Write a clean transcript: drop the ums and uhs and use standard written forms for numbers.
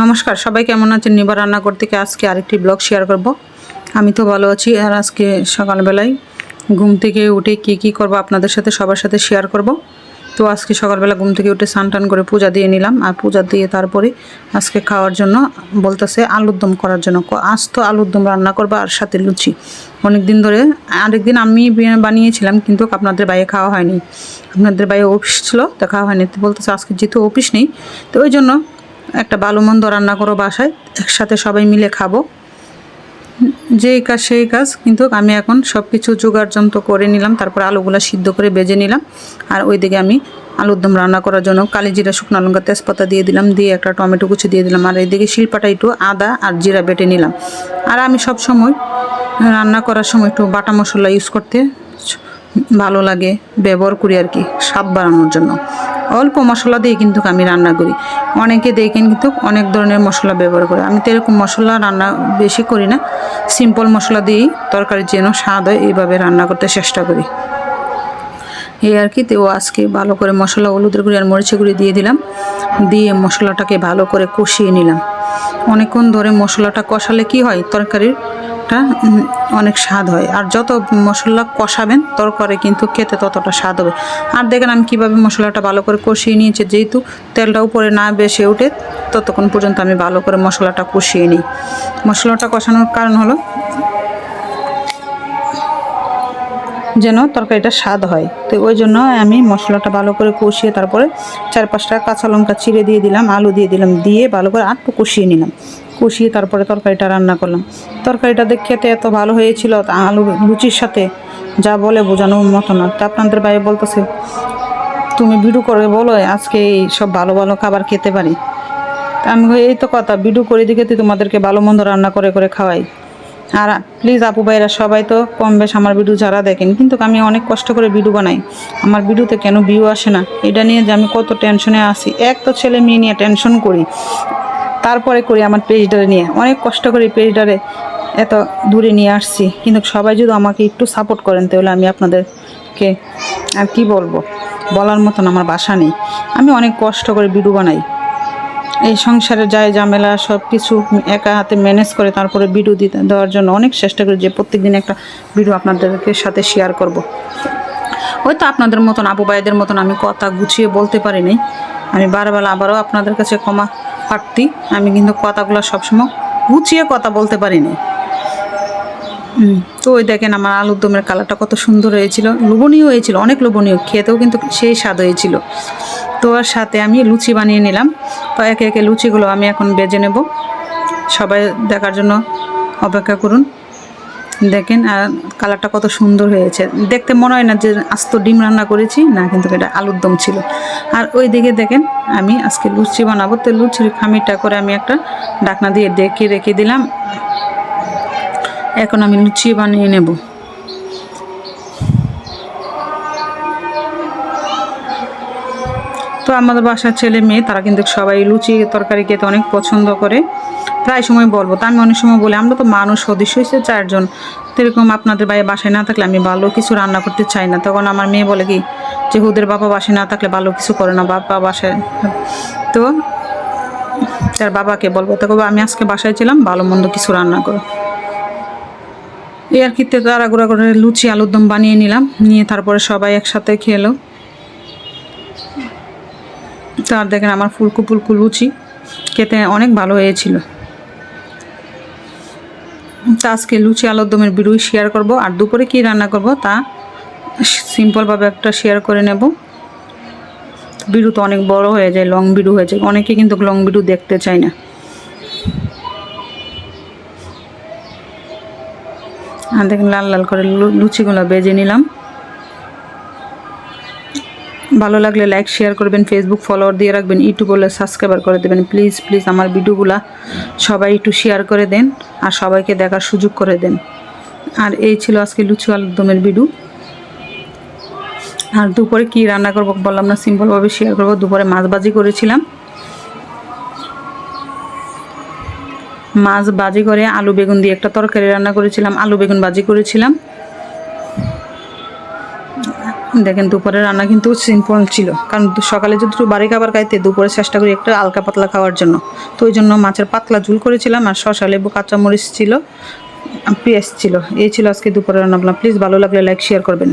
নমস্কার, সবাই কেমন আছেন? নিবার রান্নাঘর থেকে আজকে আরেকটি ব্লগ শেয়ার করব। আমি তো ভালো আছি। আর আজকে সকালবেলায় ঘুম থেকে উঠে কি করব আপনাদের সাথে সবার সাথে শেয়ার করব। তো আজকে সকালবেলা ঘুম থেকে উঠে স্নান টান করে পূজা দিয়ে নিলাম। আর পূজা দিয়ে তারপরে আজকে খাওয়ার জন্য বলতেছে আলুর দম করার জন্য। আজ তো আলুর দম রান্না করবো আর সাথে লুচি। অনেক দিন ধরে আরেকদিন আমি বানিয়েছিলাম, কিন্তু আপনাদের বাইরে খাওয়া হয়নি। আপনাদের বাইরে অফিস ছিল, তো খাওয়া হয়নি। তো বলতেছে আজকে যেহেতু অফিস নেই, তো ওই জন্য একটা ভালো মন্দ রান্না করো বাসায়, একসাথে সবাই মিলে খাবো। যেই কাজ সেই কাজ। কিন্তু আমি এখন সব কিছু জোগাড় যন্ত্র করে নিলাম, তারপর আলুগুলো সিদ্ধ করে বেজে নিলাম। আর ওইদিকে আমি আলুর দম রান্না করার জন্য কালি জিরা, শুকনো লঙ্কা, তেজপাতা দিয়ে দিলাম, দিয়ে একটা টমেটো কুচি দিয়ে দিলাম। আর এইদিকে শিলপাটা একটু আদা আর জিরা বেটে নিলাম। আর আমি সব সময় রান্না করার সময় একটু বাটা মশলা ইউজ করতে ভালো লাগে, ব্যবহার করি আর কি, স্বাদ বাড়ানোর জন্য। অল্প মশলা দিয়ে কিন্তু আমি রান্না করি। অনেকে দেখেন কিন্তু অনেক ধরনের মশলা ব্যবহার করে। আমি তো এরকম মশলা রান্না বেশি করি না, সিম্পল মশলা দিয়েই তরকারির যেন স্বাদ হয় এইভাবে রান্না করতে চেষ্টা করি, এই আর কি। তো আজকে ভালো করে মশলা, হলুদের গুঁড়ি আর মরিচের গুঁড়ি দিয়ে দিলাম, দিয়ে মশলাটাকে ভালো করে কষিয়ে নিলাম। অনেকক্ষণ ধরে মশলাটা কষালে কি হয়, তরকারিটা অনেক স্বাদ হয়। আর যত মশলা কষাবেন তরকারি কিন্তু খেতে ততটা স্বাদ হবে। আর দেখেন আমি কীভাবে মশলাটা ভালো করে কষিয়ে নিয়েছি। যেহেতু তেলটা উপরে না বেশি ওঠে ততক্ষণ পর্যন্ত আমি ভালো করে মশলাটা কষিয়ে নিই। মশলাটা কষানোর কারণ হলো যেন তরকারিটা স্বাদ হয়। তো ওই জন্য আমি মশলাটা ভালো করে কষিয়ে তারপরে 4-5টা কাঁচা লঙ্কা চিড়ে দিয়ে দিলাম, আলু দিয়ে দিলাম, দিয়ে ভালো করে আরেকটু কষিয়ে নিলাম। কষিয়ে তারপরে তরকারিটা রান্না করলাম। তরকারিটা খেতে এত ভালো হয়েছিল, আলু লুচির সাথে যা বলে বোঝানোর মতো না। তা আপনাদের বাইরে বলতেছে তুমি ভিডিও করে বলো আজকে এই সব ভালো ভালো খাবার খেতে পারি। তা আমি এই তো কথা, ভিডিও করে দিকে তোমাদেরকে ভালো মন্দ রান্না করে করে খাওয়াই। আর প্লিজ আপু ভাইরা সবাই তো কম বেশ আমার ভিডিও যারা দেখেন, কিন্তু আমি অনেক কষ্ট করে ভিডিও বানাই। আমার ভিডিওতে কেন ভিউ আসে না, এটা নিয়ে যে আমি কত টেনশনে আছি। এক তো ছেলে মেয়ে নিয়ে টেনশন করি, তারপরে করি আমার পেজটারে নিয়ে। অনেক কষ্ট করে পেজটারে এত দূরে নিয়ে আসছি, কিন্তু সবাই যদি আমাকে একটু সাপোর্ট করেন তাহলে আমি আপনাদেরকে আর কি বলবো, বলার মতন আমার ভাষা নেই। আমি অনেক কষ্ট করে ভিডিও বানাই। এই সংসারে যায় ঝামেলা সব কিছু একা হাতে ম্যানেজ করে তারপরে ভিডিও দেওয়ার জন্য অনেক চেষ্টা করি যে প্রত্যেকদিন একটা ভিডিও আপনাদেরকে সাথে শেয়ার করব। হয়তো আপনাদের মতন আপু ভাইদের মতন আমি কথা গুছিয়ে বলতে পারি নাই। আমি বারবার আবারও আপনাদের কাছে ক্ষমা প্রার্থী। আমি কিন্তু কথাগুলো সবসময় গুছিয়ে কথা বলতে পারি নাই। তো ওই দেখেন আমার আলুর দমের কালারটা কত সুন্দর হয়েছিল, লোভনীয় হয়েছিল, অনেক লোভনীয়, খেতেও কিন্তু সেই স্বাদ হয়েছিল। তো আর সাথে আমি লুচি বানিয়ে নিলাম। তো একে একে লুচিগুলো আমি এখন বেজে নেব। সবাই দেখার জন্য অপেক্ষা করুন। দেখেন আর কালারটা কত সুন্দর হয়েছে, দেখতে মনে হয় না যে আস্ত ডিম রান্না করেছি, না কিন্তু এটা আলুর দম ছিল। আর ওই দিকে দেখেন আমি আজকে লুচি বানাবো। তো লুচির খামিরটা করে আমি একটা ঢাকনা দিয়ে রেখে দিলাম। এখন আমি লুচি বানিয়ে নেব। তো আমাদের বাসার ছেলে মেয়ে তারা কিন্তু সবাই লুচি তরকারি খেতে অনেক পছন্দ করে। প্রায় সময় বলবো, তা আমি অনেক সময় বলি আমরা তো মানুষ সদস্য হয়েছে 4 জন, সেরকম আপনাদের বাইরে বাসায় না থাকলে আমি ভালো কিছু রান্না করতে চাই না। তখন আমার মেয়ে বলে কি যে ওদের বাবা বাসায় না থাকলে ভালো কিছু করে না, বাবা বাসায়। তো তার বাবাকে বলবো, তো আমি আজকে বাসায় ছিলাম, ভালো মন্দ কিছু রান্না করো। এই আর কি। তাড়াগুড়া করে লুচি আলুর দম বানিয়ে নিলাম, নিয়ে তারপরে সবাই একসাথে খেলো। তার দেখেন আমার ফুলকো ফুলকো লুচি খেতে অনেক ভালো হয়েছিল। তা আজকে লুচি আলুর দমের ভিডিও শেয়ার করব। আর দুপুরে কি রান্না করব তা সিম্পলভাবে একটা শেয়ার করে নেব। ভিডিও তো অনেক বড় হয়ে যায়, লং ভিডিও হয়ে যায়, অনেকে কিন্তু লং ভিডিও দেখতে চায় না। আর দেখেন লাল লাল করে লুচিগুলো বেজে নিলাম। ভালো লাগলে লাইক শেয়ার করবেন, ফেসবুক ফলোয়ার দিয়ে রাখবেন, ইউটিউব বলে সাবস্ক্রাইবার করে দেবেন। প্লিজ প্লিজ আমার ভিডিওগুলো সবাই একটু শেয়ার করে দেন আর সবাইকে দেখার সুযোগ করে দেন। আর এই ছিল আজকে লুচি আলুর দমের ভিডিও। আর দুপুরে কি রান্না করব বললাম না, সিম্পলভাবে শেয়ার করব। দুপুরে মাছ ভাজি করেছিলাম, মাছ ভাজি করে আলু বেগুন দিয়ে একটা তরকারি রান্না করেছিলাম, আলু বেগুন ভাজি করেছিলাম। দেখেন দুপুরের রান্না কিন্তু সিম্পল ছিল, কারণ সকালে যদি একটু বাড়ি খাবার খাইতে দুপুরে চেষ্টা করি একটা হালকা পাতলা খাওয়ার জন্য। তো ওই জন্য মাছের পাতলা ঝুল করেছিলাম, আর শসা লেবু কাঁচামরিচ ছিল, পেঁয়াজ ছিল। এই ছিল আজকে দুপুরের রান্না। প্লিজ ভালো লাগলে লাইক শেয়ার করবেন।